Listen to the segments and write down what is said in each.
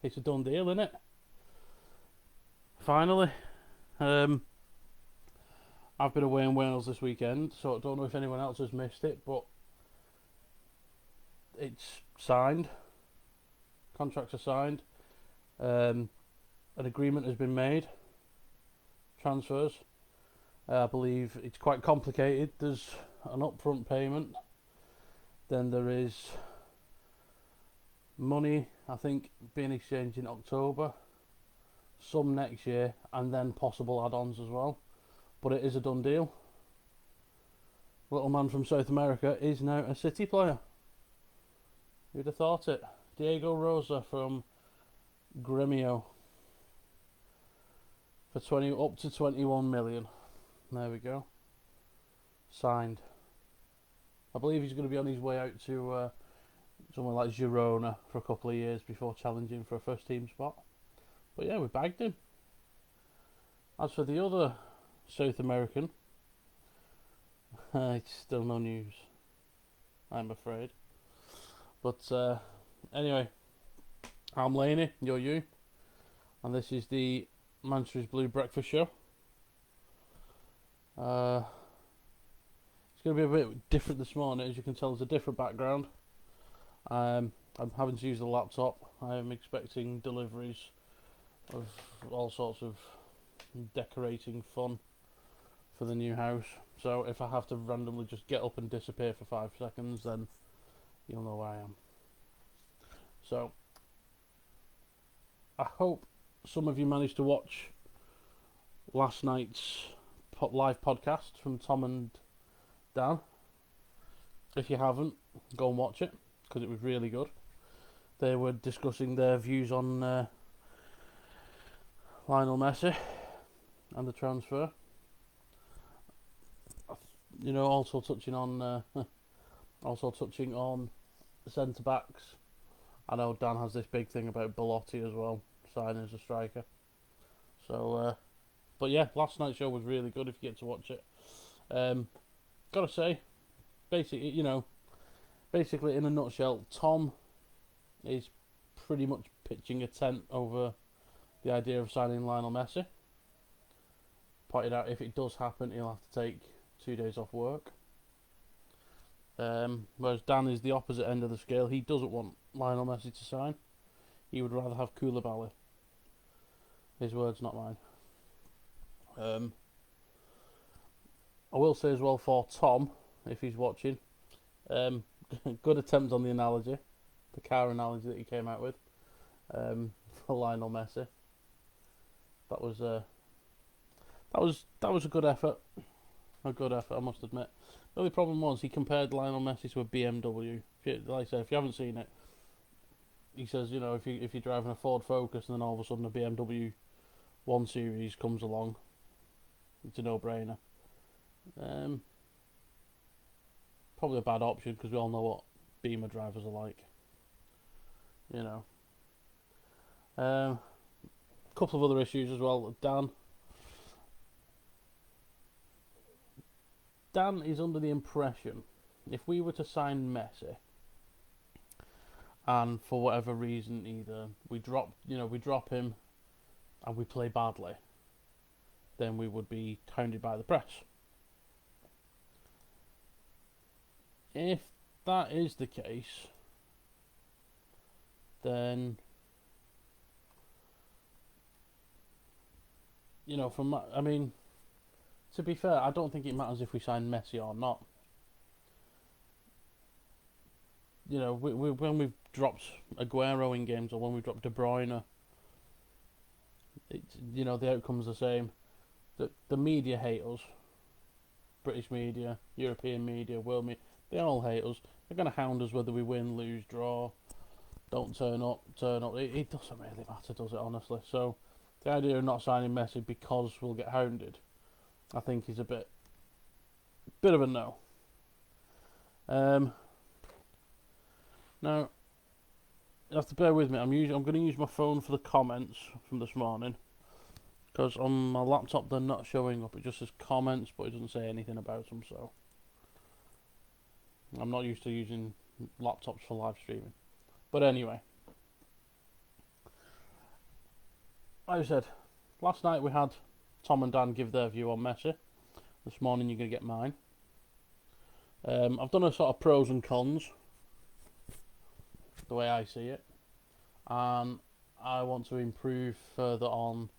it's a done deal, isn't it? Finally. I've been away in Wales this weekend, so I don't know if anyone else has missed it, but it's signed. Contracts are signed. An agreement has been made. Transfers. I believe it's quite complicated. There's an upfront payment. Then there is money, I think, being exchanged in October. Some next year, and then possible add-ons as well. But it is a done deal. Little man from South America is now a City player. Who'd have thought it? Diego Rosa from Gremio for up to 21 million. There we go. Signed. I believe he's going to be on his way out to somewhere like Girona for a couple of years before challenging for a first team spot. But yeah, we bagged him. As for the other South American, it's still no news, I'm afraid. But anyway, I'm Laney, you're you, and this is the Manchester is Blue Breakfast Show. It's going to be a bit different this morning. As you can tell, there's a different background. I'm having to use the laptop. I'm expecting deliveries of all sorts of decorating fun for the new house. So if I have to randomly just get up and disappear for 5 seconds, then you'll know where I am. So I hope some of you managed to watch last night's live podcast from Tom and Dan. If you haven't, go and watch it, because it was really good. They were discussing their views on Lionel Messi and the transfer. You know, also touching on centre backs. I know Dan has this big thing about Belotti as well, signing as a striker. So, but yeah, last night's show was really good if you get to watch it. Gotta say, basically in a nutshell, Tom is pretty much pitching a tent over the idea of signing Lionel Messi. Pointed out if it does happen, he'll have to take 2 days off work. Whereas Dan is the opposite end of the scale. He doesn't want Lionel Messi to sign. He would rather have Koulibaly. His words, not mine. I will say as well for Tom, if he's watching, good attempt on the analogy, the car analogy that he came out with for Lionel Messi. That was a good effort. A good effort, I must admit. The only problem was he compared Lionel Messi to a BMW. Like I said, if you haven't seen it, he says, you know, if you're driving a Ford Focus and then all of a sudden a BMW 1 Series comes along, it's a no-brainer. Probably a bad option because we all know what Beamer drivers are like. You know. Couple of other issues as well. Dan is under the impression if we were to sign Messi and for whatever reason either we drop him and we play badly, then we would be hounded by the press. If that is the case, then to be fair, I don't think it matters if we sign Messi or not. You know, when we've dropped Aguero in games or when we've dropped De Bruyne, the outcome's the same. The media hate us. British media, European media, world media, they all hate us. They're going to hound us whether we win, lose, draw, don't turn up. It doesn't really matter, does it, honestly? So the idea of not signing Messi because we'll get hounded, I think is a bit of a no. Now, you have to bear with me. I'm going to use my phone for the comments from this morning because on my laptop they're not showing up. It just says comments, but it doesn't say anything about them. So I'm not used to using laptops for live streaming. But anyway, like I said, last night we had Tom and Dan give their view on Messi. This morning you're going to get mine. I've done a sort of pros and cons, the way I see it, and I want to improve further on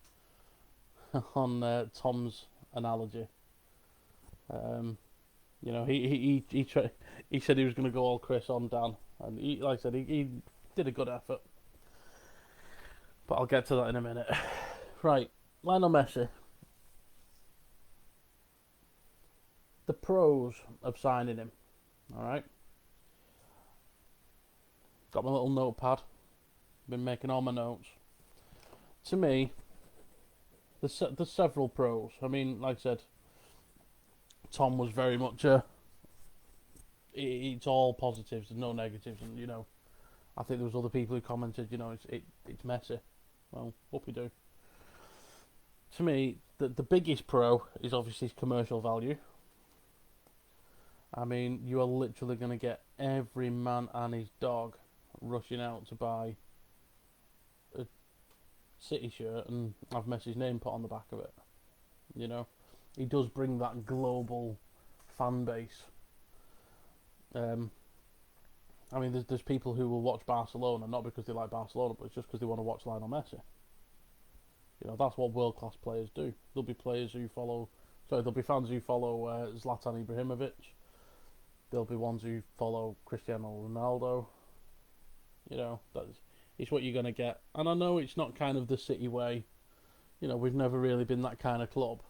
on Tom's analogy. You know, he said he was going to go all Chris on Dan, and like I said, he did a good effort. But I'll get to that in a minute. Right, Lionel Messi. The pros of signing him. All right. Got my little notepad. Been making all my notes. To me, there's several pros. I mean, like I said, Tom was very much it's all positives and no negatives, and you know, I think there was other people who commented, you know, it's messy. Well, what we do. To me, the biggest pro is obviously his commercial value. I mean, you are literally going to get every man and his dog rushing out to buy a City shirt and have Messi's name put on the back of it. You know, he does bring that global fan base. I mean, there's people who will watch Barcelona not because they like Barcelona, but it's just because they want to watch Lionel Messi. You know, that's what world-class players do. There'll be players who follow... Sorry, there'll be fans who follow Zlatan Ibrahimovic. There'll be ones who follow Cristiano Ronaldo. You know, it's what you're going to get. And I know it's not kind of the City way. You know, we've never really been that kind of club.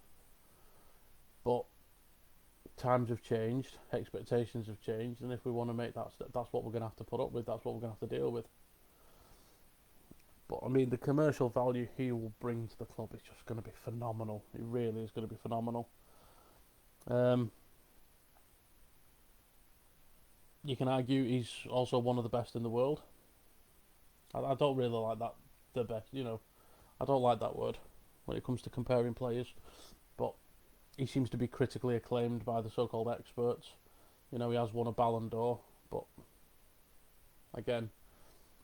But times have changed, expectations have changed, and if we want to make that step, that's what we're going to have to put up with, that's what we're going to have to deal with. But I mean, the commercial value he will bring to the club is just going to be phenomenal. It really is going to be phenomenal. You can argue he's also one of the best in the world. I don't really like that, the best, you know. I don't like that word when it comes to comparing players. But he seems to be critically acclaimed by the so-called experts. You know, he has won a Ballon d'Or. But, again,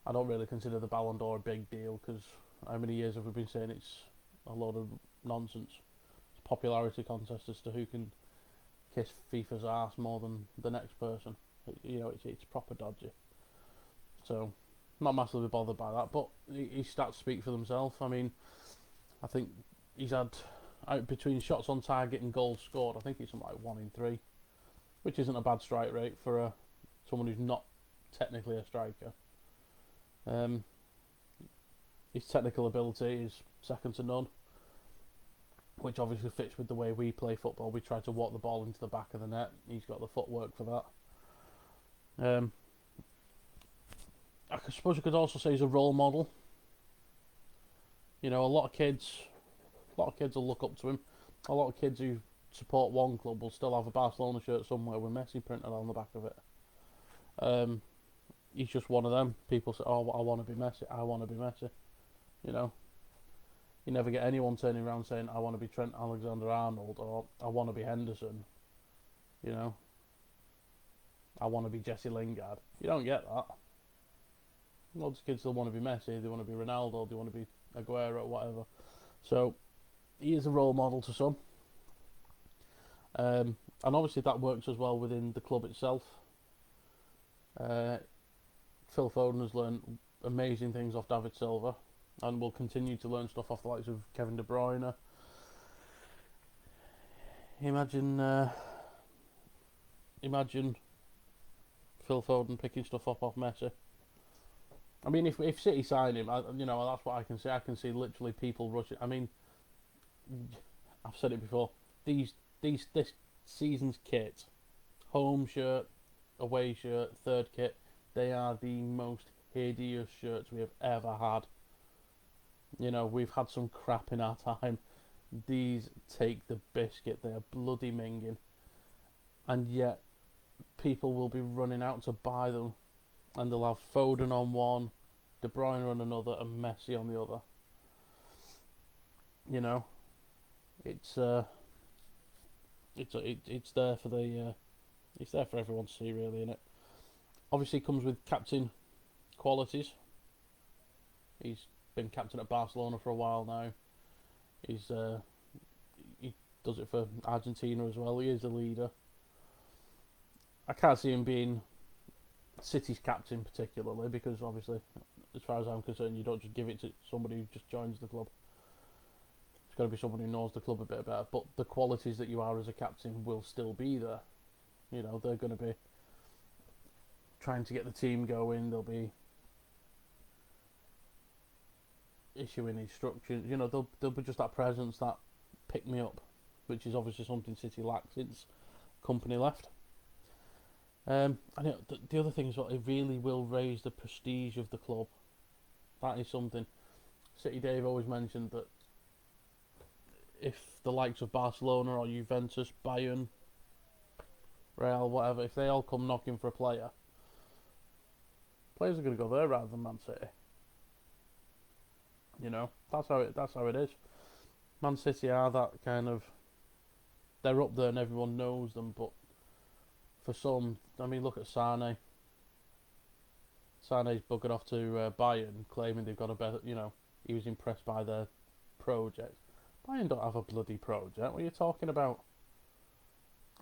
I don't really consider the Ballon d'Or a big deal because how many years have we been saying it's a load of nonsense? It's a popularity contest as to who can kiss FIFA's arse more than the next person. You know, it's proper dodgy. So, not massively bothered by that, but his stats speak for themselves. I mean, I think he's had, out between shots on target and goals scored, I think it's something like 1 in 3, which isn't a bad strike rate for someone who's not technically a striker. His technical ability is second to none, which obviously fits with the way we play football. We try to walk the ball into the back of the net. He's got the footwork for that. I suppose you could also say he's a role model. You know, a lot of kids will look up to him. A lot of kids who support one club will still have a Barcelona shirt somewhere with Messi printed on the back of it. He's just one of them. People say, "Oh, I want to be Messi. I want to be Messi." You know, you never get anyone turning around saying, "I want to be Trent Alexander-Arnold" or "I want to be Henderson." You know, "I want to be Jesse Lingard." You don't get that. Lots of kids still want to be Messi. They want to be Ronaldo. They want to be Aguero, whatever. So he is a role model to some, and obviously that works as well within the club itself. Phil Foden has learned amazing things off David Silva, and will continue to learn stuff off the likes of Kevin De Bruyne. Imagine Phil Foden picking stuff up off Messi. I mean, if City sign him, you know, that's what I can see. I can see literally people rushing. I mean, I've said it before. This season's kit, home shirt, away shirt, third kit, they are the most hideous shirts we have ever had. You know, we've had some crap in our time. These take the biscuit. They are bloody minging, and yet people will be running out to buy them. And they'll have Foden on one, De Bruyne on another, and Messi on the other. You know, it's there for it's there for everyone to see, really, innit? Obviously, it comes with captain qualities. He's been captain at Barcelona for a while now. He does it for Argentina as well. He is a leader. I can't see him being City's captain particularly because obviously, as far as I'm concerned, you don't just give it to somebody who just joins the club. It's got to be someone who knows the club a bit better. But the qualities that you are as a captain will still be there. You know, they're going to be trying to get the team going. They'll be issuing instructions. You know, they'll be just that presence, that pick me up, which is obviously something City lacks since Company left. And the other thing is what it really will raise the prestige of the club. That is something. City Dave always mentioned that if the likes of Barcelona or Juventus, Bayern, Real, whatever, if they all come knocking for a player, players are going to go there rather than Man City. You know, that's how it is. Man City are that kind of, they're up there and everyone knows them, but for some, I mean, look at Sane. Sane's buggered off to Bayern, claiming they've got a better, you know, he was impressed by their project. Bayern don't have a bloody project. What are you talking about?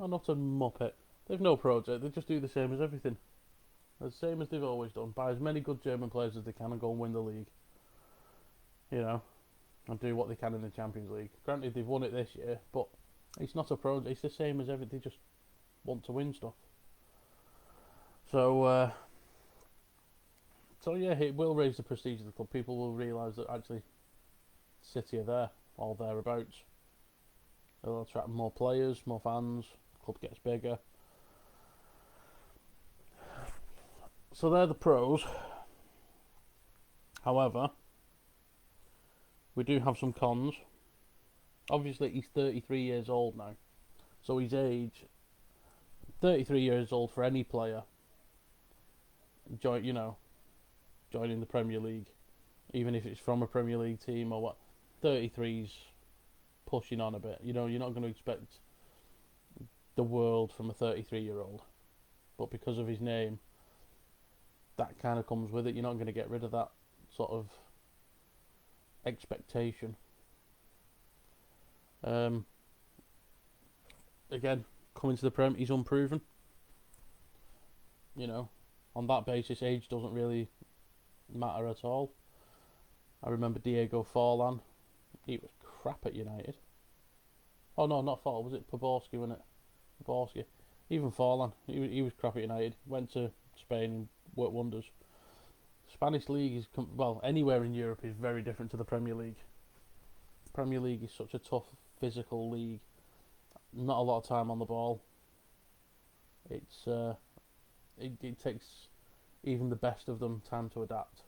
Oh, not a muppet. They've no project. They just do the same as everything. The same as they've always done. Buy as many good German players as they can and go and win the league. You know, and do what they can in the Champions League. Granted, they've won it this year, but it's not a project. It's the same as everything. They just want to win stuff. So yeah, it will raise the prestige of the club. People will realise that actually City are there, or thereabouts. It'll attract more players, more fans. The club gets bigger. So they're the pros. However, we do have some cons. Obviously, he's 33 years old now. So his age, 33 years old for any player, joining the Premier League, even if it's from a Premier League team or what, 33's pushing on a bit. You know, you're not going to expect the world from a 33-year-old. But because of his name, that kind of comes with it. You're not going to get rid of that sort of expectation. Again, coming to the Prem, he's unproven. You know, on that basis, age doesn't really matter at all. I remember Diego Forlan. He was crap at United. Oh no, not Forlan. Was it Poborski, wasn't it? Poborski. Even Forlan. He was crap at United. Went to Spain and worked wonders. Spanish league is, well, anywhere in Europe is very different to the Premier League. Premier League is such a tough, physical league. Not a lot of time on the ball. It's it takes even the best of them time to adapt.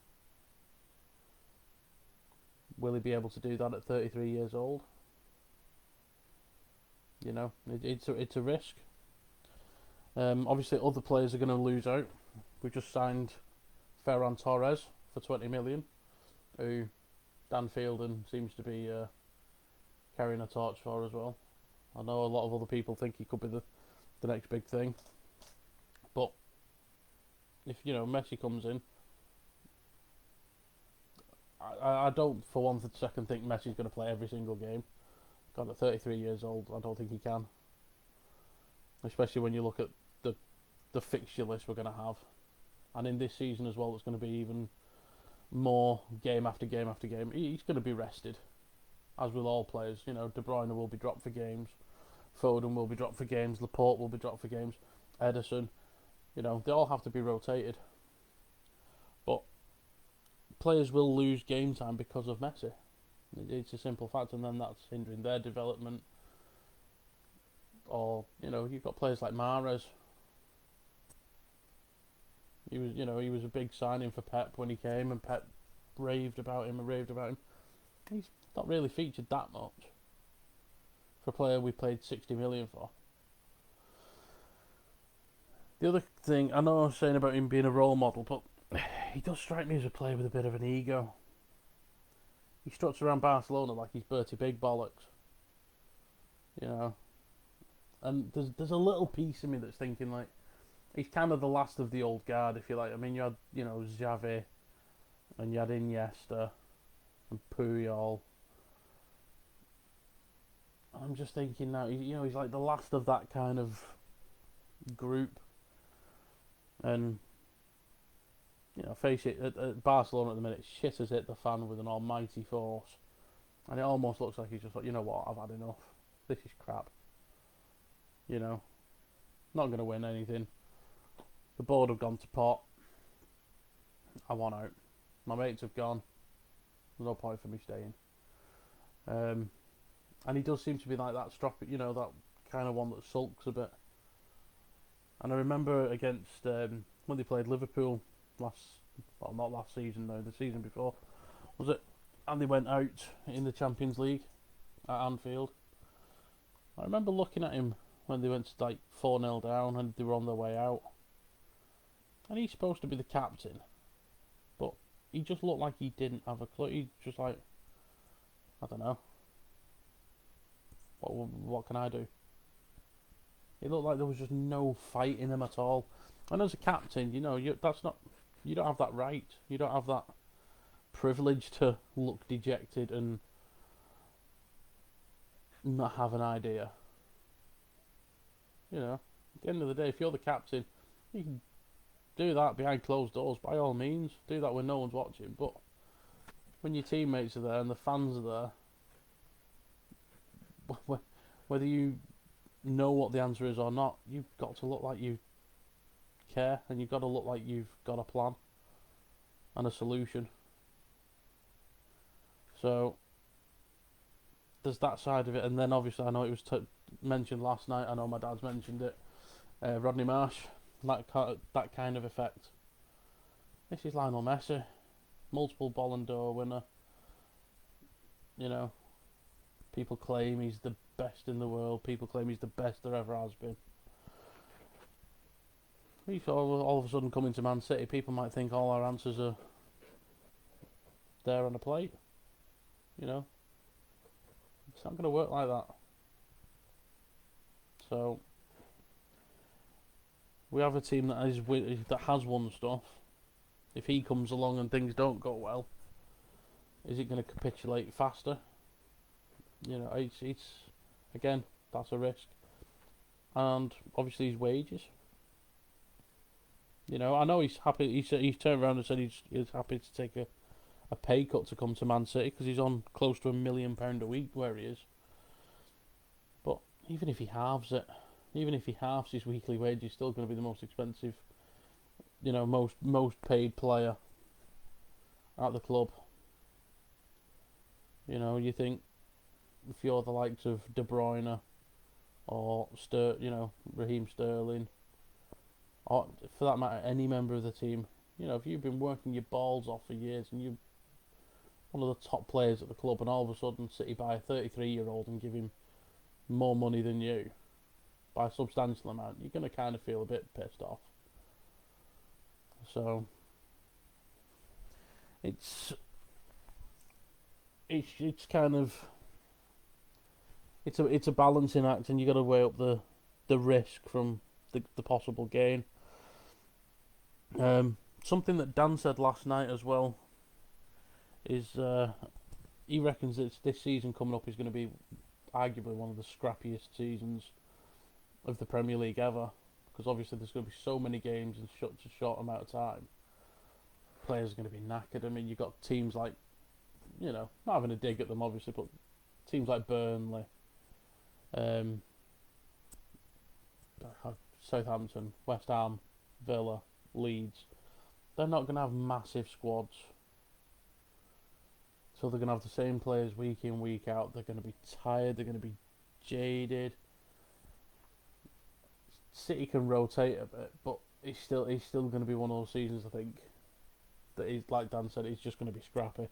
Will he be able to do that at 33 years old? You know, it's a risk. Obviously, other players are going to lose out. We just signed Ferran Torres for 20 million, who Dan Fielden seems to be carrying a torch for as well. I know a lot of other people think he could be the next big thing, but if Messi comes in, I don't for one second think Messi's going to play every single game. God, at 33 years old, I don't think he can. Especially when you look at the fixture list we're going to have. And in this season as well, it's going to be even more game after game after game. He's going to be rested, as will all players. You know, De Bruyne will be dropped for games. Foden will be dropped for games. Laporte will be dropped for games. Ederson. You know, they all have to be rotated. But players will lose game time because of Messi. It's a simple fact, and then that's hindering their development. Or, you've got players like Mahrez. He was a big signing for Pep when he came, and Pep raved about him. He's not really featured that much for a player we paid 60 million for. The other thing, I know I was saying about him being a role model, but he does strike me as a player with a bit of an ego. He struts around Barcelona like he's Bertie Big Bollocks. And there's a little piece of me that's thinking like, he's kind of the last of the old guard, if you like. I mean, you had, Xavi, and you had Iniesta, and Puyol. I'm just thinking now, he's like the last of that kind of group. And, face it, at Barcelona at the minute, shit has hit the fan with an almighty force. And it almost looks like he's just like, you know what, I've had enough. This is crap. Not going to win anything. The board have gone to pot. I want out. My mates have gone. There's no point for me staying. And he does seem to be like that that kind of one that sulks a bit. And I remember against when they played Liverpool not last season, no, the season before, was it? And they went out in the Champions League at Anfield. I remember looking at him when they went to 4-0 down and they were on their way out. And he's supposed to be the captain, but he just looked like he didn't have a clue. He just I don't know. What can I do? It looked like there was just no fight in him at all. And as a captain, you don't have that right. You don't have that privilege to look dejected and not have an idea. At the end of the day, if you're the captain, you can do that behind closed doors, by all means. Do that when no one's watching. But when your teammates are there and the fans are there, whether you know what the answer is or not, you've got to look like you care, and you've got to look like you've got a plan and a solution. So there's that side of it, and then obviously I know it was mentioned last night. I know my dad's mentioned it. Rodney Marsh, that kind of effect. This is Lionel Messi, multiple Ballon d'Or winner. People claim he's the best in the world. People claim he's the best there ever has been. He's all of a sudden coming to Man City. People might think all our answers are there on a plate. It's not going to work like that. So we have a team that has won stuff. If he comes along and things don't go well, is it going to capitulate faster? It's again, that's a risk. And obviously his wages. I know he's happy. He's turned around and said he's happy to take a pay cut to come to Man City because he's on close to £1 million a week where he is. But even if he halves his weekly wage, he's still going to be the most expensive, most paid player at the club. You think if you're the likes of De Bruyne or Raheem Sterling, or for that matter any member of the team, if you've been working your balls off for years and you're one of the top players at the club, and all of a sudden City buy a 33-year-old and give him more money than you by a substantial amount, you're going to kind of feel a bit pissed off. So it's kind of it's a balancing act, and you got to weigh up the risk from the possible gain. Something that Dan said last night as well is he reckons that this season coming up is going to be arguably one of the scrappiest seasons of the Premier League ever, because obviously there's going to be so many games in such a short amount of time. Players are going to be knackered. I mean, you've got teams like, not having a dig at them obviously, but teams like Burnley, Southampton, West Ham, Villa, Leeds, they're not going to have massive squads. So they're going to have the same players week in, week out. They're going to be tired. They're going to be jaded. City can rotate a bit, but it's still going to be one of those seasons, I think, that is, like Dan said, it's just going to be scrappy.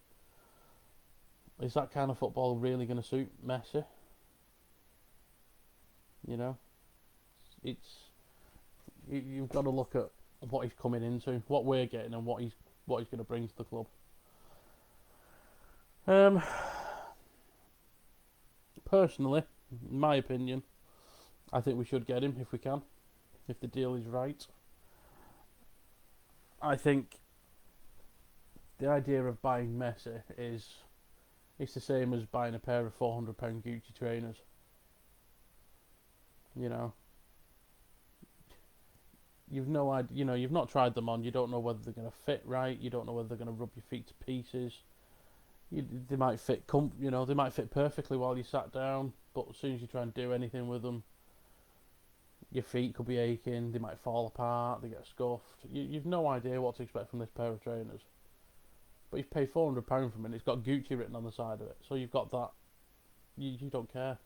Is that kind of football really going to suit Messi? You've got to look at what he's coming into, what we're getting, and what he's going to bring to the club. Personally, in my opinion, I think we should get him if we can, if the deal is right. I think the idea of buying Messi is It's the same as buying a pair of £400 Gucci trainers. You know, you've no idea. You know, you've not tried them on. You don't know whether they're going to fit right. You don't know whether they're going to rub your feet to pieces. They might fit, they might fit perfectly while you sat down, but as soon as you try and do anything with them, your feet could be aching. They might fall apart. They get scuffed. You've no idea what to expect from this pair of trainers. But you've paid £400 for them, and it's got Gucci written on the side of it, so you've got that. You don't care.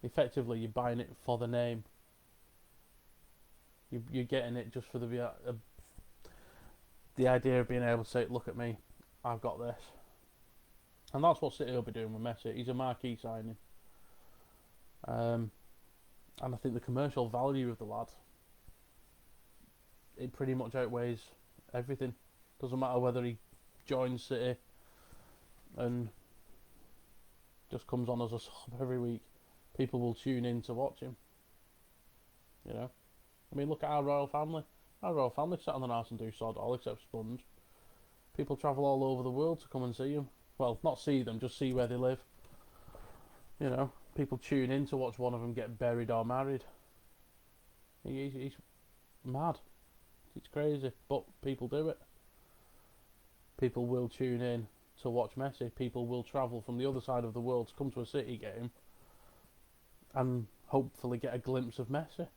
Effectively, you're buying it for the name. You're getting it just for the idea of being able to say, "Look at me, I've got this." And that's what City will be doing with Messi. He's a marquee signing. And I think the commercial value of the lad, it pretty much outweighs everything. Doesn't matter whether he joins City and just comes on as a sub every week. People will tune in to watch him. You know? I mean, look at our royal family. Our royal family sat on the house and do sod all except sponge. People travel all over the world to come and see him. Well, not see them, just see where they live. You know, people tune in to watch one of them get buried or married. He's mad. It's crazy, but people do it. People will tune in to watch Messi. People will travel from the other side of the world to come to a City game and hopefully get a glimpse of Messi.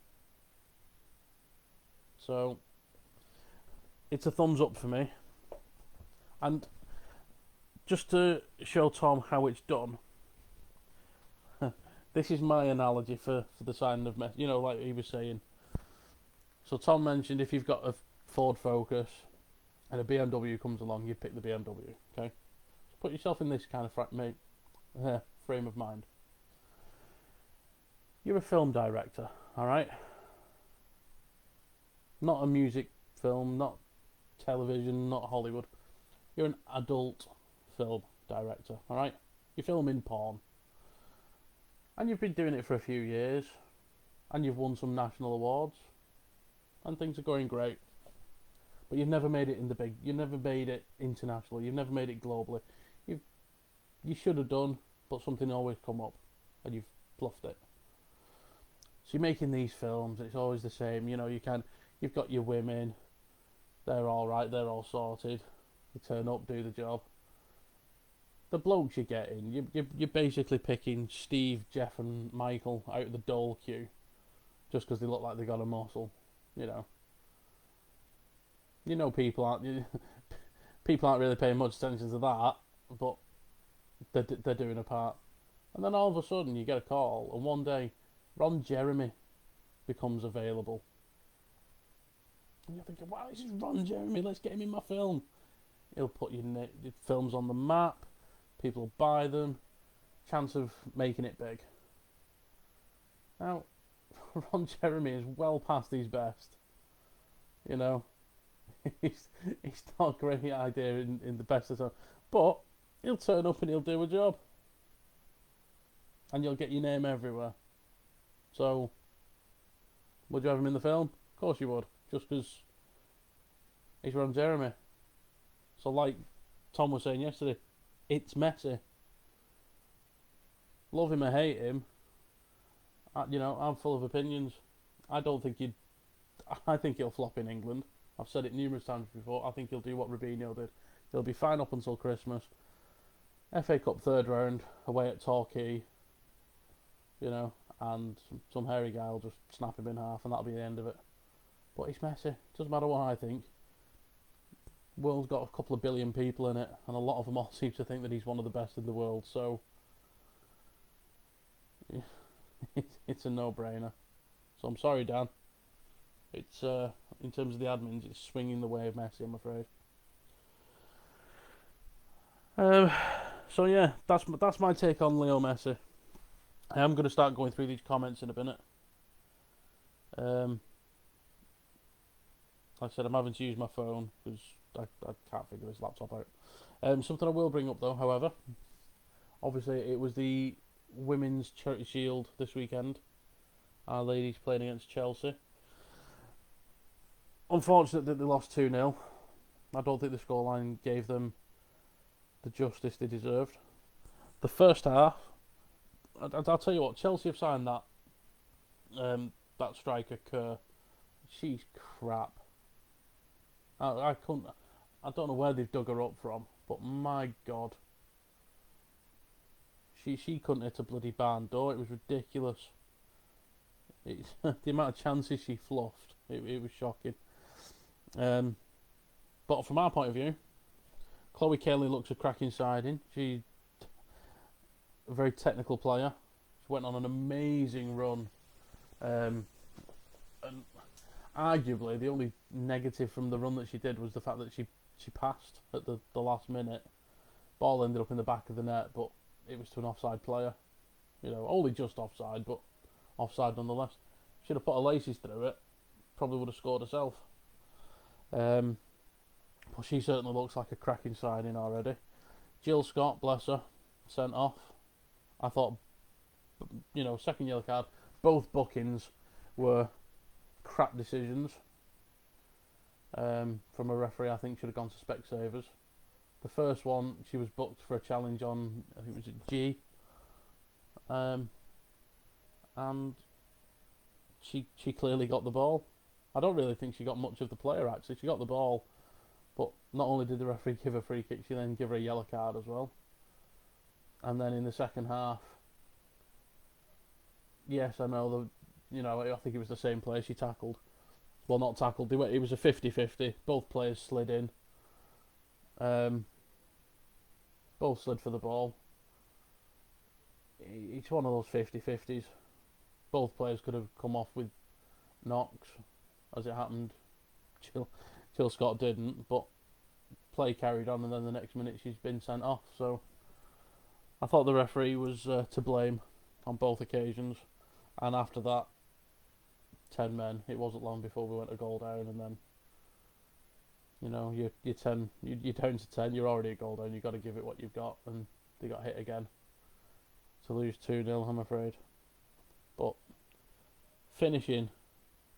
So, it's a thumbs up for me. And just to show Tom how it's done, this is my analogy for the signing of Messi. You know, like he was saying. So Tom mentioned if you've got a Ford Focus and a BMW comes along, you pick the BMW. Okay, so put yourself in this kind of frame of mind. You're a film director, all right? Not a music film, not television, not Hollywood. You're an adult film director, all right? You're filming porn. And you've been doing it for a few years. And you've won some national awards. And things are going great. But you've never made it you've never made it internationally. You've never made it globally. You should have done, but something always come up. And you've bluffed it. So you're making these films, it's always the same. You know, you've got your women. They're alright, they're all sorted. They turn up, do the job. The blokes you're getting, you're basically picking Steve, Jeff and Michael out of the dole queue just because they look like they got a muscle, you know. You know people aren't really paying much attention to that, but they're doing a part. And then all of a sudden you get a call, and one day Ron Jeremy becomes available. And you're thinking, wow, this is Ron Jeremy, let's get him in my film. He'll put your films on the map, people buy them, chance of making it big. Now, Ron Jeremy is well past his best. You know, he's not a great idea in the best of time. But he'll turn up and he'll do a job. And you'll get your name everywhere. So, would you have him in the film? Of course you would. Just because he's Ron Jeremy. So like Tom was saying yesterday, it's Messi. Love him or hate him, I'm full of opinions. I think he'll flop in England. I've said it numerous times before. I think he'll do what Robinho did. He'll be fine up until Christmas. FA Cup third round, away at Torquay, and some hairy guy will just snap him in half and that'll be the end of it. But it's Messi. Doesn't matter what I think. World's got a couple of billion people in it, and a lot of them all seem to think that he's one of the best in the world, so it's a no-brainer. So I'm sorry, Dan. It's in terms of the admins, it's swinging the way of Messi, I'm afraid. So yeah, that's my take on Leo Messi. I am going to start going through these comments in a minute. Like I said, I'm having to use my phone because I can't figure this laptop out. Something I will bring up though, however, obviously it was the Women's Charity Shield this weekend. Our ladies playing against Chelsea. Unfortunate that they lost 2-0. I don't think the scoreline gave them the justice they deserved. The first half, I'll tell you what, Chelsea have signed that striker Kerr. She's crap. I couldn't. I don't know where they've dug her up from, but my God, she couldn't hit a bloody barn door. It was ridiculous. It's the amount of chances she fluffed. It was shocking. But from our point of view, Chloe Kelly looks a cracking signing. She's a very technical player. She went on an amazing run. And arguably, the only negative from the run that she did was the fact that she passed at the last minute. Ball ended up in the back of the net, but it was to an offside player. Only just offside, but offside nonetheless. Should have put her laces through it. Probably would have scored herself. But she certainly looks like a cracking signing already. Jill Scott, bless her, sent off. I thought, second yellow card. Both bookings were crap decisions from a referee. I think should have gone to Specsavers. The first one, she was booked for a challenge on, I think it was G, and she clearly got the ball. I don't really think she got much of the player actually. She got the ball, but not only did the referee give her a free kick, she then gave her a yellow card as well. And then in the second half, yes, I know I think it was the same player she tackled. Well, not tackled. It was a 50-50. Both players slid in. Both slid for the ball. It's one of those 50-50s. Both players could have come off with knocks, as it happened. Jill Scott didn't, but play carried on, and then the next minute she's been sent off. So I thought the referee was to blame on both occasions. And after that, 10 men. It wasn't long before we went a goal down, and then you're down to 10. You're already a goal down. You've got to give it what you've got, and they got hit again to lose 2-0. I'm afraid, but finishing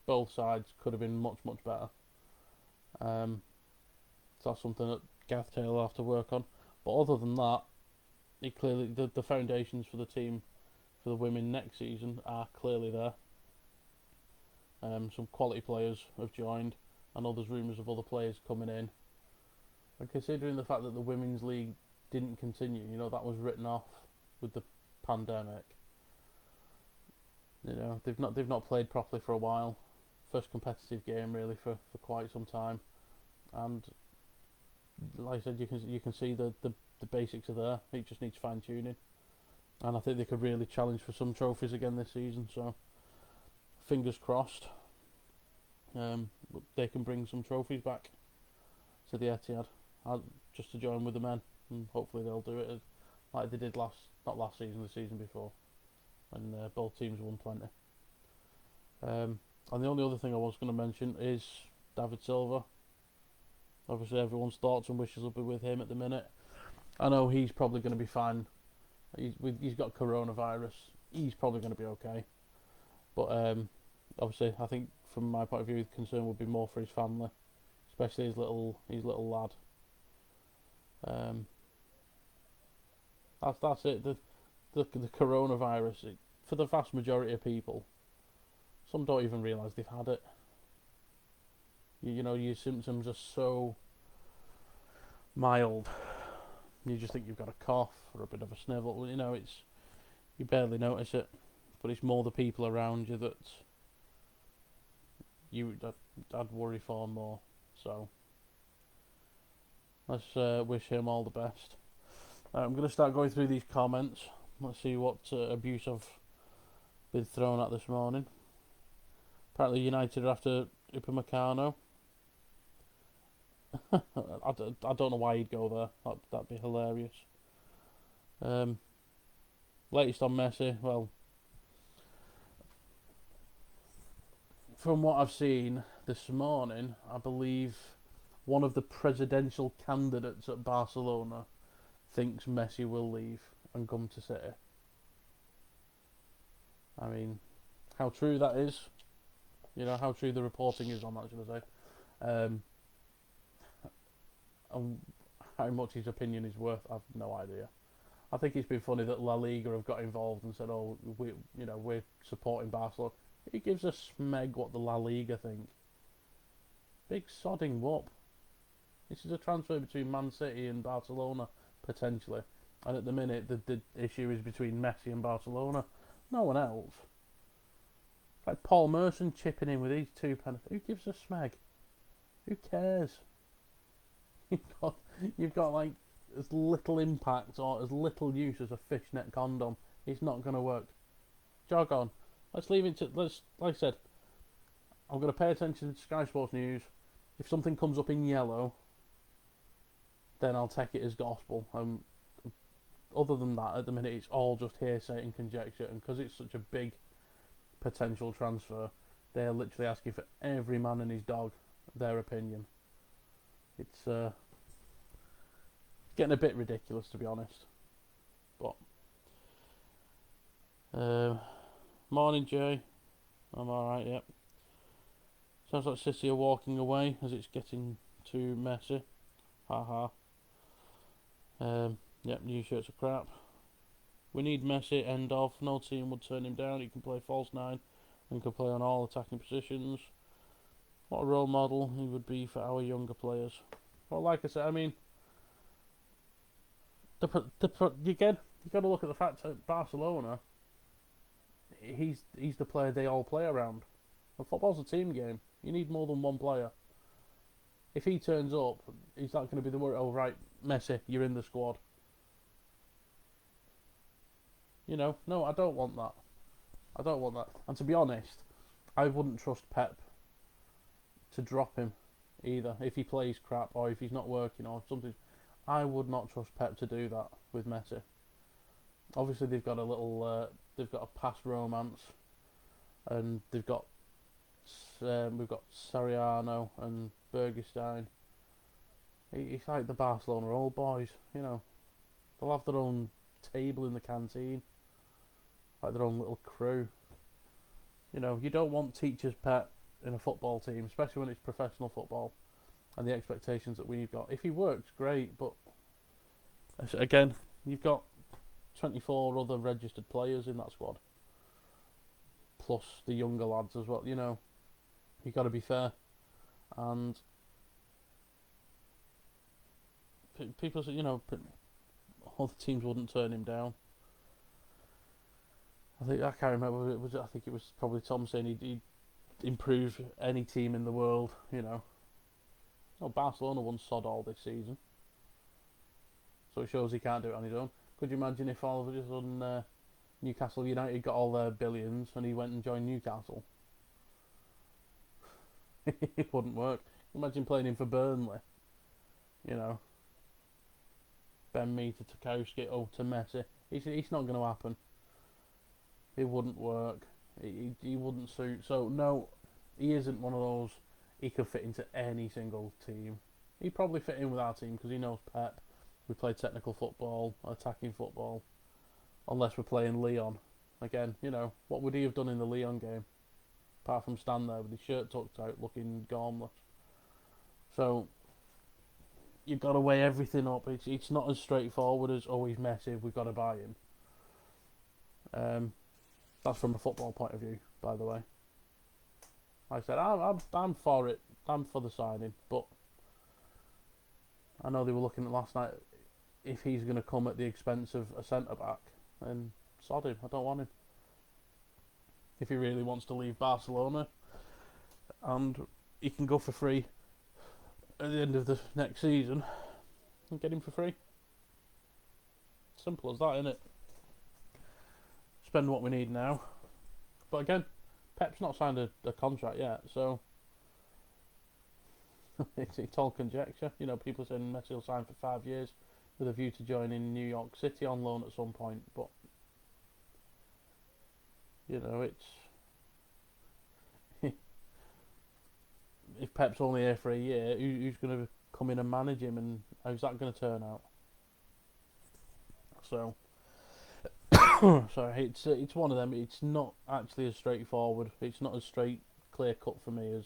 both sides could have been much better. So that's something that Gath Taylor will have to work on. But other than that, it clearly the foundations for the team for the women next season are clearly there. Some quality players have joined, and there's rumours of other players coming in. And considering the fact that the women's league didn't continue, that was written off with the pandemic. They've not played properly for a while. First competitive game really for quite some time, and like I said, you can see the basics are there. It just needs fine tuning, and I think they could really challenge for some trophies again this season. So fingers crossed, they can bring some trophies back to the Etihad, just to join with the men, and hopefully they'll do it like they did not last season, the season before, when both teams won plenty. And the only other thing I was going to mention is David Silva. Obviously everyone's thoughts and wishes will be with him at the minute. I know he's probably going to be fine. He's got coronavirus. He's probably going to be okay. But obviously I think from my point of view the concern would be more for his family, especially his little lad. That's it. The coronavirus, for the vast majority of people, some don't even realise they've had it. Your symptoms are so mild. You just think you've got a cough or a bit of a snivel. You barely notice it, but it's more the people around you that I'd worry for more. So let's wish him all the best. I'm going to start going through these comments. Let's see what abuse I've been thrown at this morning. Apparently United are after Upamecano. I don't know why he'd go there. That'd be hilarious. Latest on Messi. Well, from what I've seen this morning, I believe one of the presidential candidates at Barcelona thinks Messi will leave and come to City. I mean, how true that is, how true the reporting is on that, should I say. And how much his opinion is worth, I've no idea. I think it's been funny that La Liga have got involved and said, "Oh, we're supporting Barcelona." Who gives a smeg what the La Liga think? Big sodding whoop. This is a transfer between Man City and Barcelona potentially, and at the minute the issue is between Messi and Barcelona. No one else. Like Paul Merson chipping in with these two penalties. Who gives a smeg? Who cares? You've got like as little impact or as little use as a fishnet condom. It's not going to work. Jog on. Let's leave it to. Let's. Like I said, I'm going to pay attention to Sky Sports News. If something comes up in yellow, then I'll take it as gospel. Other than that, at the minute, it's all just hearsay and conjecture. And because it's such a big potential transfer, they're literally asking for every man and his dog their opinion. It's getting a bit ridiculous, to be honest. But morning, Jay. I'm all right. Yep. Sounds like City are walking away as it's getting too messy. Haha. Yep. New shirts are crap. We need Messi. End of. No team would turn him down. He can play false nine and can play on all attacking positions. What a role model he would be for our younger players. Well, like I said, I mean, again, you got to look at the fact that Barcelona, he's the player they all play around. And football's a team game. You need more than one player. If he turns up, he's not going to be the worry. Oh right, Messi, you're in the squad. No, I don't want that. I don't want that. And to be honest, I wouldn't trust Pep to drop him either if he plays crap or if he's not working or something. I would not trust Pep to do that with Messi. Obviously, they've got a past romance, and we've got Soriano and Bergestein. It's like the Barcelona old boys, They'll have their own table in the canteen, like their own little crew. You don't want teacher's pet in a football team, especially when it's professional football and the expectations that we've got. If he works, great, but again, you've got 24 other registered players in that squad, plus the younger lads as well. You've got to be fair, and people say, other teams wouldn't turn him down. I can't remember. I think it was probably Tom saying he'd improve any team in the world. Barcelona won sod all this season, so it shows he can't do it on his own. Could you imagine if all of a sudden Newcastle United got all their billions and he went and joined Newcastle? It wouldn't work. Imagine playing him for Burnley. Ben Mee to Tarkowski, to Messi. It's not going to happen. It wouldn't work. He wouldn't suit. So no, he isn't one of those. He could fit into any single team. He'd probably fit in with our team because he knows Pep. We play technical football, attacking football. Unless we're playing Lyon. Again, what would he have done in the Lyon game? Apart from stand there with his shirt tucked out looking gormless. So you've got to weigh everything up. It's not as straightforward as, he's Messi, we've got to buy him. That's from a football point of view, by the way. Like I said, I'm for it. I'm for the signing, but I know they were looking at last night. If he's going to come at the expense of a centre back, then sod him. I don't want him. If he really wants to leave Barcelona, and he can go for free at the end of the next season, and get him for free. Simple as that, innit? Spend what we need now. But again, Pep's not signed a contract yet, so it's all conjecture. People saying Messi will sign for 5 years with a view to joining New York City on loan at some point. But it's if Pep's only here for a year, who's going to come in and manage him, and how's that going to turn out? So. Sorry, it's one of them. It's not actually as straightforward. It's not as clear cut for me as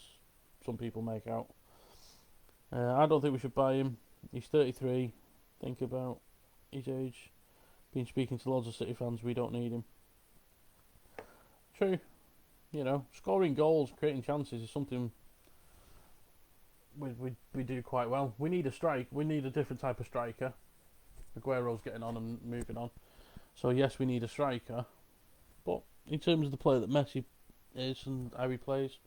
some people make out. I don't think we should buy him. He's 33. Think about his age. Been speaking to loads of City fans, we don't need him. True, scoring goals, creating chances is something we do quite well. We need a strike. We need a different type of striker. Aguero's getting on and moving on. So yes, we need a striker. But in terms of the player that Messi is and how he plays,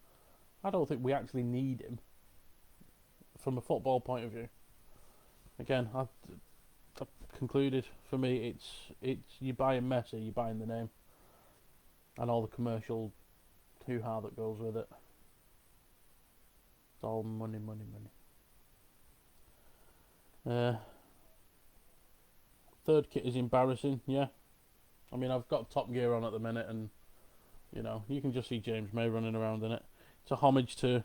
I don't think we actually need him from a football point of view. Again, I've concluded, for me, it's you buying Messi, you're buying the name and all the commercial hoo-ha that goes with it. It's all money, money, money. Third kit is embarrassing, yeah. I mean, I've got Top Gear on at the minute, and you can just see James May running around in it. It's a homage to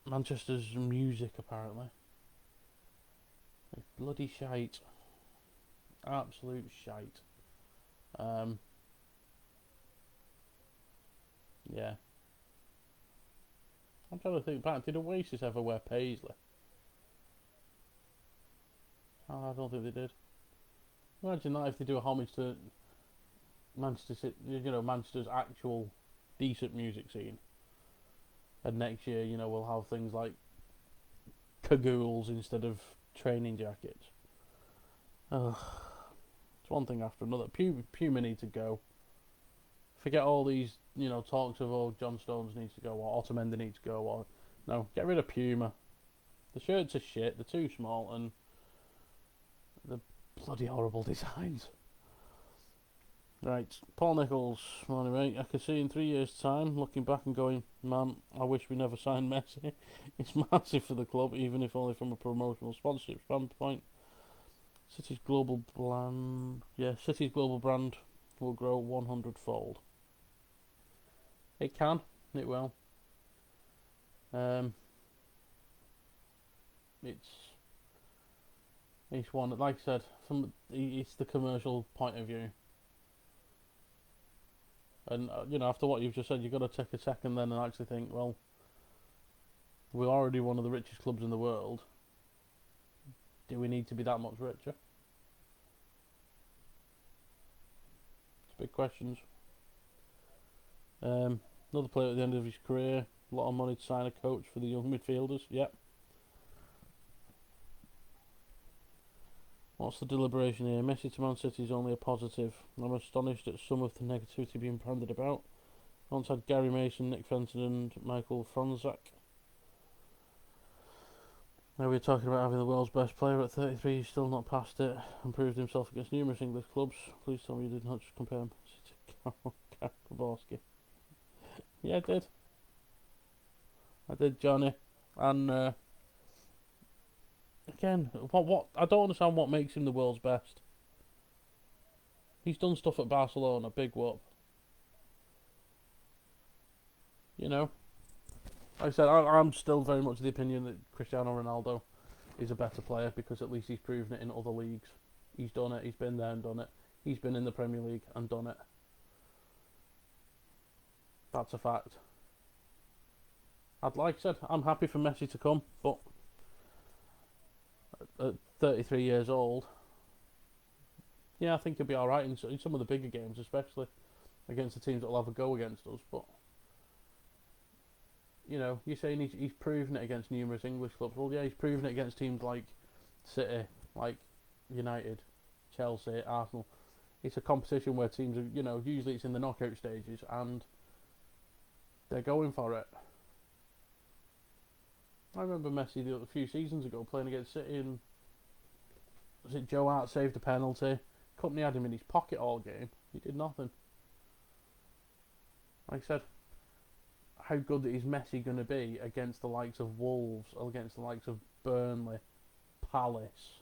Manchester's music, apparently. It's bloody shite. Absolute shite. Yeah. I'm trying to think back. Did Oasis ever wear Paisley? Oh, I don't think they did. Imagine that if they do a homage to Manchester City, Manchester's actual decent music scene. And next year, we'll have things like cagoules instead of training jackets. It's one thing after another. Puma need to go. Forget all these, talks of, John Stones needs to go, or Otamendi needs to go, or... No, get rid of Puma. The shirts are shit, they're too small, and they're bloody horrible designs. Right, Paul Nichols, morning mate. I could see in 3 years' time, looking back and going, man, I wish we never signed Messi. It's massive for the club, even if only from a promotional sponsorship standpoint. City's global brand will grow 100-fold. It can, it will. It's one that, like I said, it's the commercial point of view. And, after what you've just said, you've got to take a second then and actually think, well, we're already one of the richest clubs in the world. Do we need to be that much richer? It's big questions. Another player at the end of his career, a lot of money to sign a coach for the young midfielders. Yep. What's the deliberation here? Messi to Man City is only a positive. I'm astonished at some of the negativity being bandied about. Once had Gary Mason, Nick Fenton and Michael Franzak. Now we're talking about having the world's best player at 33, he's still not past it and proved himself against numerous English clubs. Please tell me you did not just compare him to Kaborski. Yeah, I did, Johnny. And again, what I don't understand what makes him the world's best. He's done stuff at Barcelona, big whoop. Like I said, I'm still very much of the opinion that Cristiano Ronaldo is a better player because at least he's proven it in other leagues. He's done it, he's been there and done it. He's been in the Premier League and done it. That's a fact. Like I said, I'm happy for Messi to come, but at 33 years old, yeah, I think he'll be alright in some of the bigger games, especially against the teams that will have a go against us. But you're saying he's proven it against numerous English clubs. Well, yeah, he's proven it against teams like City, like United, Chelsea, Arsenal. It's a competition where teams are, usually it's in the knockout stages and they're going for it. I remember Messi a few seasons ago playing against City, and was it Joe Hart saved a penalty? Company had him in his pocket all game. He did nothing. Like I said, how good is Messi going to be against the likes of Wolves, or against the likes of Burnley, Palace,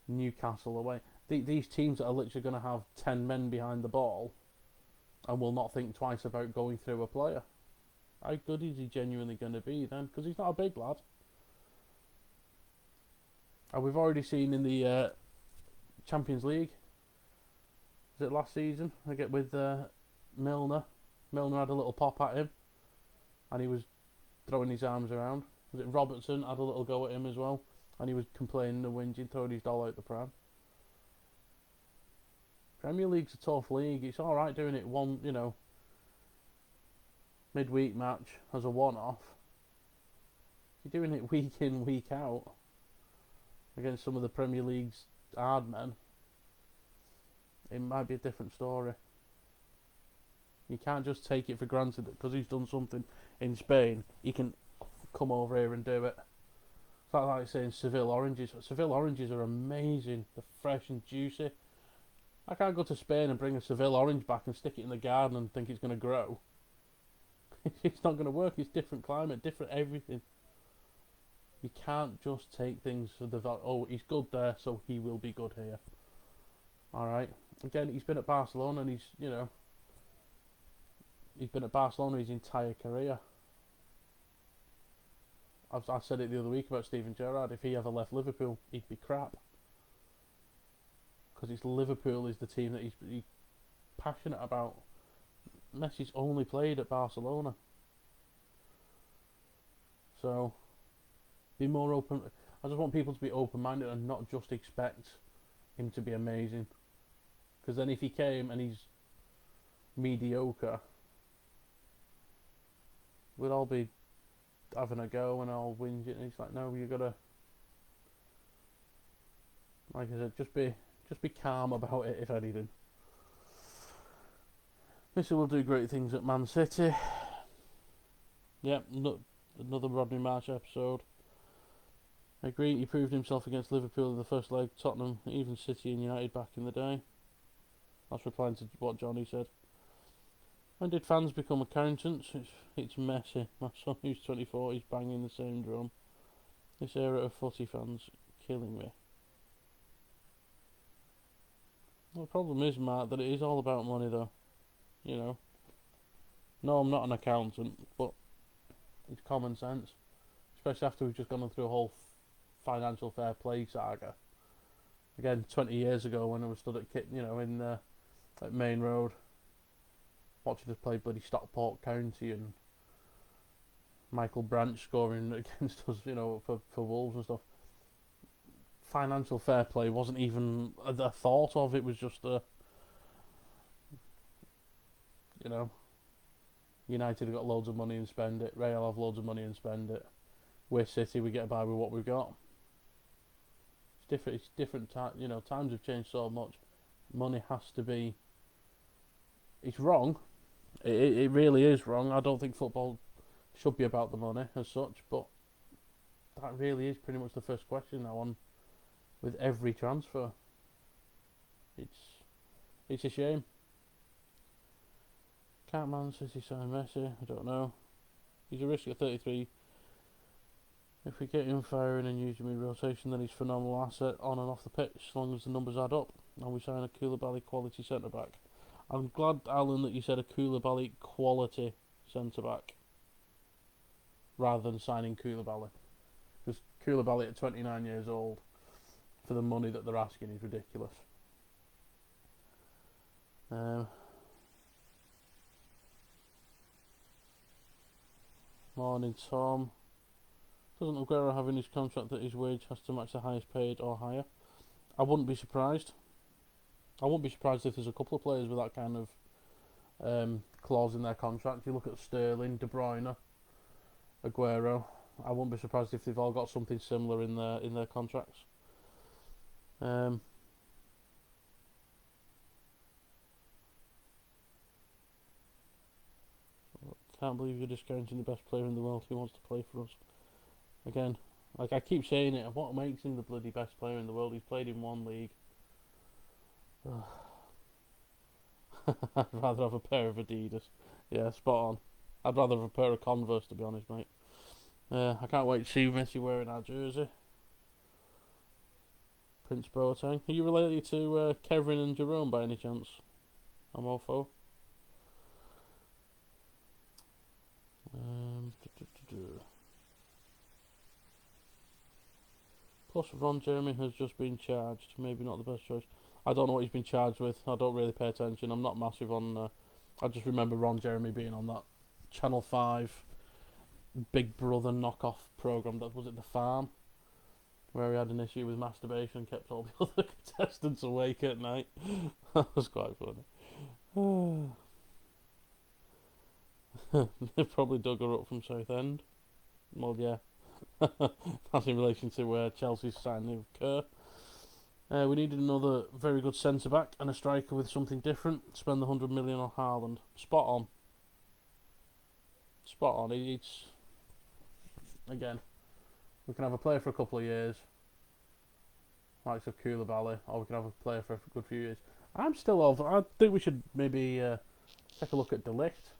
Newcastle away? These teams that are literally going to have 10 men behind the ball and will not think twice about going through a player. How good is he genuinely going to be then? Because he's not a big lad. And we've already seen in the Champions League, was it last season? I get with Milner. Milner had a little pop at him and he was throwing his arms around. Was it Robertson had a little go at him as well and he was complaining and whinging, throwing his doll out the pram. Premier League's a tough league. It's all right doing it one, midweek match as a one-off. You're doing it week in, week out against some of the Premier League's hard men. It might be a different story. You can't just take it for granted that because he's done something in Spain, he can come over here and do it. It's like saying Seville oranges. Seville oranges are amazing. They're fresh and juicy. I can't go to Spain and bring a Seville orange back and stick it in the garden and think it's going to grow. It's not going to work. It's different climate, different everything. You can't just take things for the he's good there, so he will be good here. Alright. Again, he's been at Barcelona and he's been at Barcelona his entire career. I said it the other week about Steven Gerrard. If he ever left Liverpool, he'd be crap. Because it's Liverpool is the team that he's passionate about. Messi's only played at Barcelona. So, be more open. I just want people to be open-minded and not just expect him to be amazing. Because then if he came and he's mediocre, we'd all be having a go and all whinge it. And he's like, no, you gotta, like I said, just be calm about it, if anything. Messi will do great things at Man City. Yep, another Rodney Marsh episode. I agree, he proved himself against Liverpool in the first leg, Tottenham, even City and United back in the day. That's replying to what Johnny said. When did fans become accountants? It's messy. My son, who's 24, he's banging the same drum. This era of footy fans killing me. Well, the problem is, Mark, that it is all about money, though. No, I'm not an accountant, but it's common sense. Especially after we've just gone through a whole financial fair play saga. Again, 20 years ago when I was stood at Main Road, watching us play bloody Stockport County and Michael Branch scoring against us, for Wolves and stuff. Financial fair play wasn't even a thought of. It was just United have got loads of money and spend it. Real have loads of money and spend it. We're City, we get by with what we've got. It's different. Times have changed so much. Money has to be. It's wrong. It really is wrong. I don't think football should be about the money as such, but that really is pretty much the first question now on with every transfer. It's a shame. Can't Man City sign Messi? I don't know. He's a risk at 33. If we get him firing and use him in rotation, then he's a phenomenal asset on and off the pitch, as long as the numbers add up. And we sign a Koulibaly quality centre back. I'm glad, Alan, that you said a Koulibaly quality centre back rather than signing Koulibaly, because Koulibaly at 29 years old, for the money that they're asking, is ridiculous. Morning, Tom. Doesn't Aguero have in his contract that his wage has to match the highest paid or higher? I wouldn't be surprised. I wouldn't be surprised if there's a couple of players with that kind of clause in their contract. You look at Sterling, De Bruyne, Aguero. I wouldn't be surprised if they've all got something similar in their contracts. Can't believe you're discounting the best player in the world who wants to play for us. Again, like I keep saying it, what makes him the bloody best player in the world? He's played in one league. I'd rather have a pair of Adidas. Yeah, spot on. I'd rather have a pair of Converse, to be honest, mate. I can't wait to see Messi wearing our jersey. Prince Boateng. Are you related to Kevin and Jerome by any chance? I'm all for. Plus, Ron Jeremy has just been charged. Maybe not the best choice. I don't know what he's been charged with. I don't really pay attention. I'm not massive on. I just remember Ron Jeremy being on that Channel 5 Big Brother knockoff program. That was it, The Farm. where he had an issue with masturbation and kept all the other contestants awake at night. That was quite funny. They probably dug her up from Southend. Well, yeah. That's in relation to Chelsea's signing of Kerr. We needed another very good centre-back and a striker with something different. Spend the 100 million on Haaland. Spot on. Spot on. It's... Again, we can have a player for a couple of years, likes of Koulibaly, or we can have a player for a good few years. I think we should maybe take a look at De Ligt.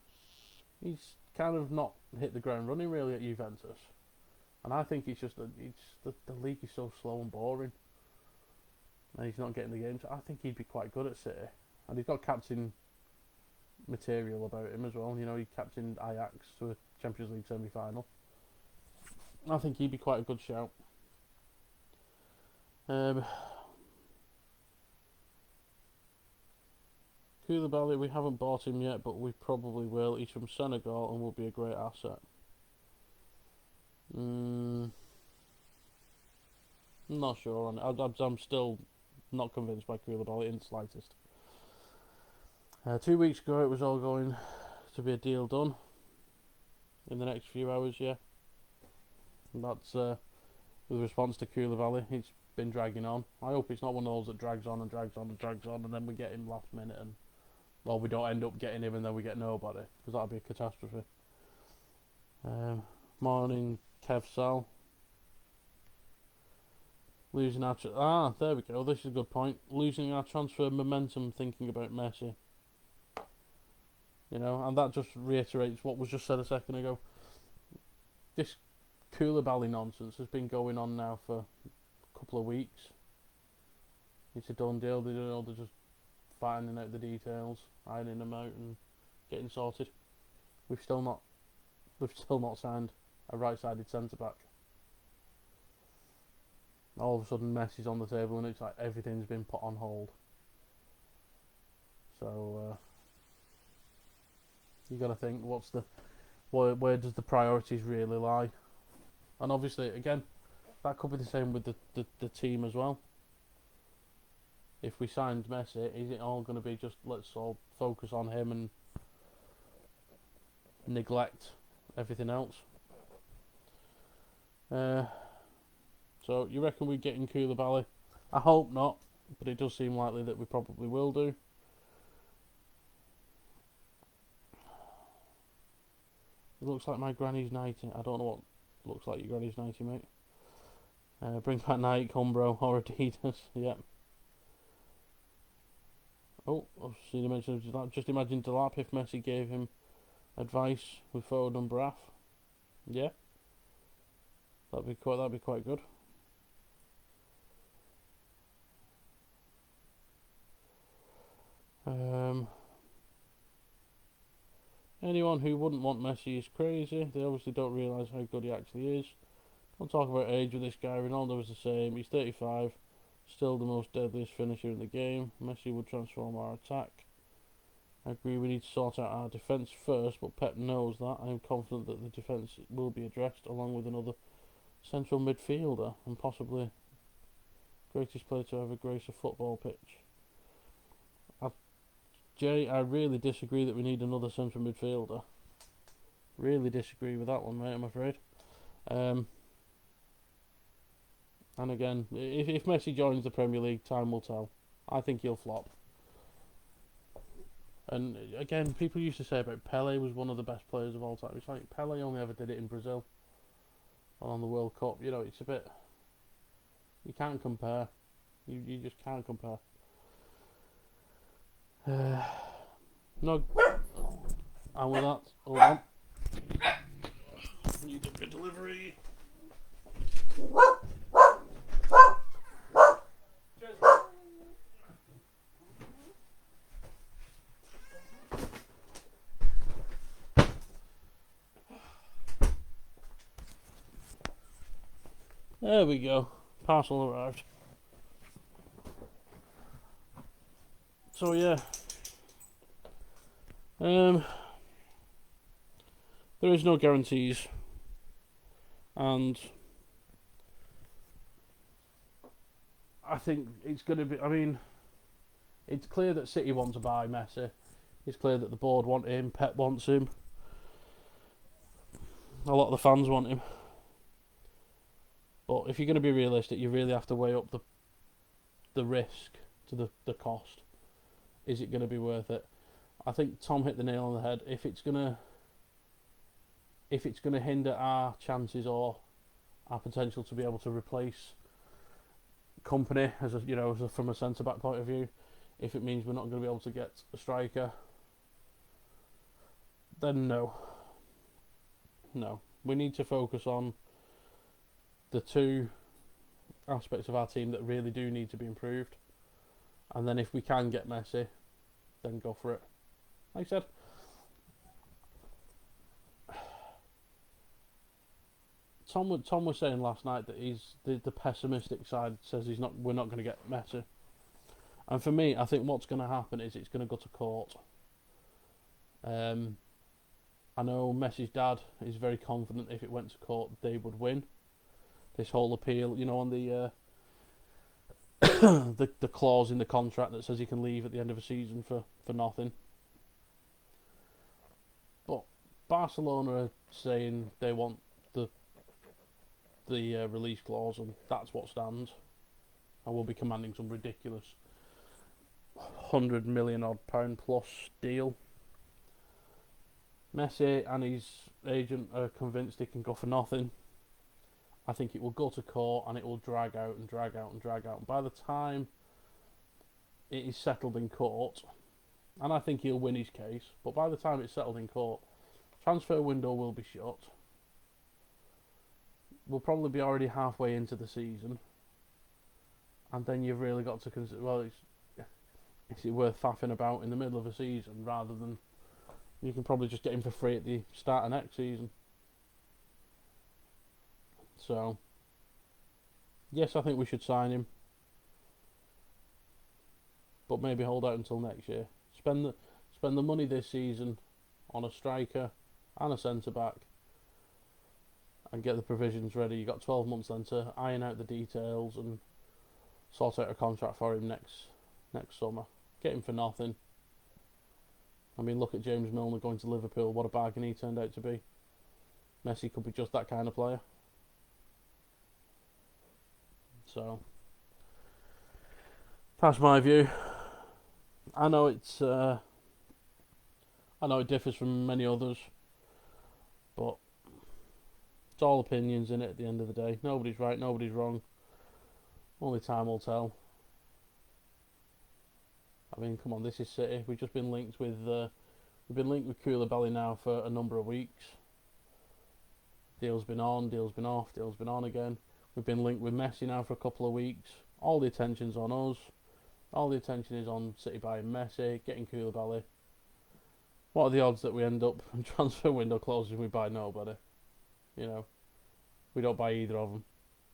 He's kind of not hit the ground running really at Juventus. And I think the league is so slow and boring. And he's not getting the games. I think he'd be quite good at City. And he's got captain material about him as well. You know, he captained Ajax to a Champions League semi-final. I think he'd be quite a good shout. Koulibaly, we haven't bought him yet, but we probably will. He's from Senegal and will be a great asset. Not sure on it. I'm still not convinced by Koulibaly in the slightest. 2 weeks ago, it was all going to be a deal done in the next few hours, yeah. And that's with response to Koulibaly. It's been dragging on. I hope it's not one of those that drags on and drags on and drags on, and then we get him last minute, and well, we don't end up getting him, and then we get nobody, because that'd be a catastrophe. Morning, Kev Sal. Losing our there we go. This is a good point. Losing our transfer momentum, thinking about Messi. You know, and that just reiterates what was just said a second ago. This Koulibaly nonsense has been going on now for a couple of weeks. It's a done deal. They're just finding out the details, ironing them out, and getting sorted. We've still not signed a right-sided centre back. All of a sudden, Messi's on the table, and it's like everything's been put on hold. So you got to think, where does the priorities really lie? And obviously, again, that could be the same with the team as well. If we signed Messi, is it all going to be just let's all focus on him and neglect everything else? So you reckon we're getting Koulibaly? I hope not, but it does seem likely that we probably will do. It looks like my granny's 90. I don't know what looks like your granny's 90, mate. Bring back Nike, Umbro, or Adidas. Yep. Oh, I've seen a mention of Delap. Just imagine Delap if Messi gave him advice with Foden and Braff. Yeah. That'd be quite good. Anyone who wouldn't want Messi is crazy. They obviously don't realise how good he actually is. Don't talk about age with this guy. Ronaldo is the same. He's 35. Still the most deadliest finisher in the game. Messi would transform our attack. I agree we need to sort out our defence first, but Pep knows that. I am confident that the defence will be addressed along with another central midfielder and possibly greatest player to ever grace a football pitch. Jay, I really disagree that we need another central midfielder. Really disagree with that one, mate, I'm afraid. And again, if Messi joins the Premier League, time will tell. I think he'll flop. And again, people used to say about Pele was one of the best players of all time. It's like Pele only ever did it in Brazil. Or on the World Cup. You know, it's a bit... You can't compare. You just can't compare. No. And with that, hold on. Need a good delivery. There we go. Parcel arrived. So yeah. There is no guarantees, and I think it's going to be. I mean, it's clear that City want to buy Messi. It's clear that the board want him. Pep wants him. A lot of the fans want him. But if you're going to be realistic, you really have to weigh up the risk to the cost. Is it going to be worth it? I think Tom hit the nail on the head. If it's gonna hinder our chances or our potential to be able to replace Company from a centre back point of view, if it means we're not going to be able to get a striker, then no. We need to focus on the two aspects of our team that really do need to be improved, and then if we can get Messi, then go for it. Like I said, Tom was saying last night that he's the pessimistic side says we're not going to get Messi, and for me, I think what's going to happen is it's going to go to court. I know Messi's dad is very confident if it went to court they would win. This whole appeal, on the the clause in the contract that says he can leave at the end of a season for nothing. But Barcelona are saying they want the release clause, and that's what stands. And we'll be commanding some ridiculous £100 million odd plus deal. Messi and his agent are convinced he can go for nothing. I think it will go to court and it will drag out and drag out and drag out. And by the time it is settled in court, and I think he'll win his case, but by the time it's settled in court, transfer window will be shut. We'll probably be already halfway into the season, and then you've really got to consider, well, is it worth faffing about in the middle of a season rather than you can probably just get him for free at the start of next season. So, yes, I think we should sign him, but maybe hold out until next year. Spend the money this season on a striker and a centre back, and get the provisions ready. You've got 12 months then to iron out the details and sort out a contract for him next summer. Get him for nothing. I mean, look at James Milner going to Liverpool. What a bargain he turned out to be. Messi could be just that kind of player. So, that's my view. I know it differs from many others, but it's all opinions in it at the end of the day. Nobody's right, nobody's wrong. Only time will tell. I mean, come on, this is City. We've just been linked with Koulibaly now for a number of weeks. Deal's been on, deal's been off, deal's been on again. We've been linked with Messi now for a couple of weeks. All the attention's on us. All the attention is on City buying Messi, getting Koulibaly. What are the odds that we end up when transfer window closes and we buy nobody? We don't buy either of them.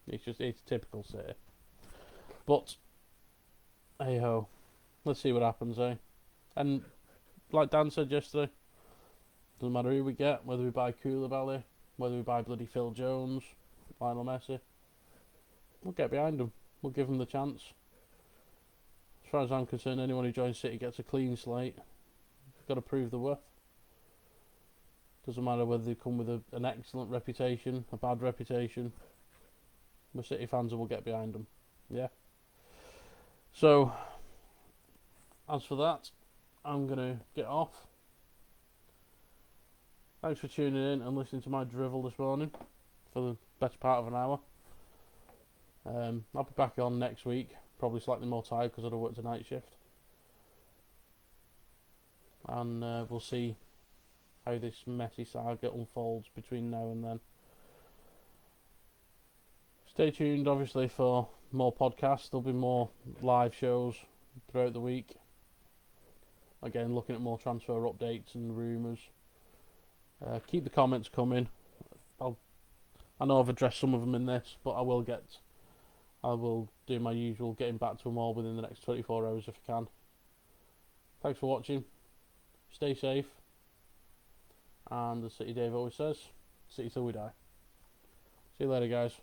It's typical City. But hey ho, let's see what happens, eh? And like Dan said yesterday, doesn't matter who we get, whether we buy Koulibaly, whether we buy bloody Phil Jones, Lionel Messi, we'll get behind them. We'll give them the chance. As far as I'm concerned, anyone who joins City gets a clean slate. Got to prove the worth. Doesn't matter whether they come with an excellent reputation, a bad reputation. We're City fans and we'll get behind them. Yeah. So, as for that, I'm going to get off. Thanks for tuning in and listening to my drivel this morning for the best part of an hour. I'll be back on next week, probably slightly more tired because I'd have worked a night shift. And we'll see how this messy saga unfolds between now and then. Stay tuned, obviously, for more podcasts. There'll be more live shows throughout the week. Again, looking at more transfer updates and rumours. Keep the comments coming. I know I've addressed some of them in this, but I will do my usual getting back to them all within the next 24 hours if I can. Thanks for watching. Stay safe. And as City Dave always says, City till we die. See you later, guys.